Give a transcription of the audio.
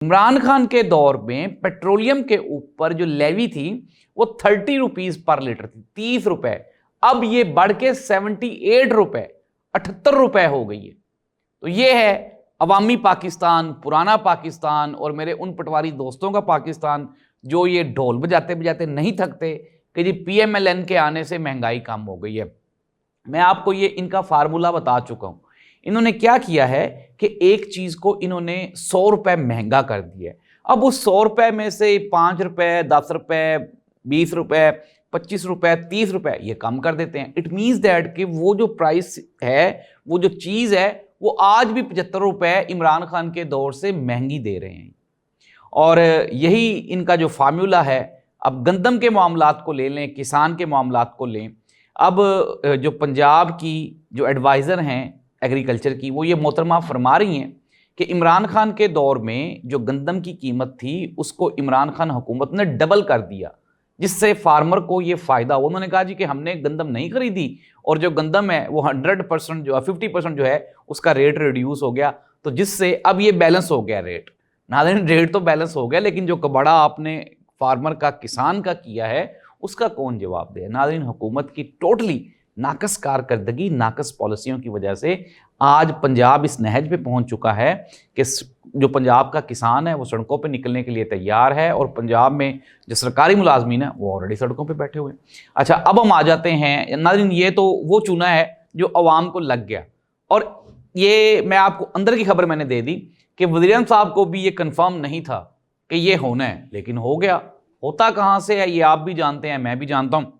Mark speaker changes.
Speaker 1: इमरान खान के दौर में पेट्रोलियम के ऊपर जो लेवी थी वो 30 रुपीज पर लीटर थी, 30 रुपए। अब ये बढ़ के 78 रुपए, 78 रुपए हो गई है। तो ये है अवामी पाकिस्तान, पुराना पाकिस्तान और मेरे उन पटवारी दोस्तों का पाकिस्तान जो ये ढोल बजाते बजाते नहीं थकते कि जी पीएमएलएन के आने से महंगाई कम हो गई है। मैं आपको ये इनका फार्मूला बता चुका हूं। इन्होंने क्या किया है कि एक चीज को इन्होंने 100 रुपए महंगा कर दिया है। अब उस 100 रुपए में से 5 रुपए, 10 रुपए, 20 रुपए, 25 रुपए, 30 रुपए ये कम कर देते हैं। इट मीन्स दैट कि वो जो प्राइस है, वो जो चीज है, वो आज भी 75 रुपए इमरान खान के दौर से महंगी दे रहे हैं। और यही इनका जो फार्मूला है। अब गंदम के मामलात को ले लें, किसान के मामलात को लें। अब जो पंजाब की जो एडवाइज़र हैं एग्रीकल्चर की, वो ये मोहतरमा फरमा रही हैं कि इमरान खान के दौर में जो गंदम की कीमत थी उसको इमरान खान हुकूमत ने डबल कर दिया, जिससे फार्मर को ये फ़ायदा हो। उन्होंने कहा जी कि हमने गंदम नहीं खरीदी और जो गंदम है वो 100% जो है 50% जो है उसका रेट रिड्यूस हो गया, तो जिससे अब ये बैलेंस हो गया रेट। नाज़रीन, रेट तो बैलेंस हो गया, लेकिन जो कबाड़ा आपने फार्मर का, किसान का किया है उसका कौन जवाब दे। नाज़रीन, हुकूमत की टोटली नाकस कारकर्दगी, नाकस पॉलिसियों की वजह से आज पंजाब इस नहज पे पहुंच चुका है कि जो पंजाब का किसान है वो सड़कों पे निकलने के लिए तैयार है और पंजाब में जो सरकारी मुलाजमीन है वो ऑलरेडी सड़कों पे बैठे हुए हैं। अच्छा, अब हम आ जाते हैं नाज़रीन, ये तो वो चूना है जो अवाम को लग गया। और ये मैं आपको अंदर की खबर मैंने दे दी कि वज़ीर साहब को भी ये कन्फर्म नहीं था कि ये होना है, लेकिन हो गया। होता कहाँ से है ये आप भी जानते हैं, मैं भी जानता हूँ।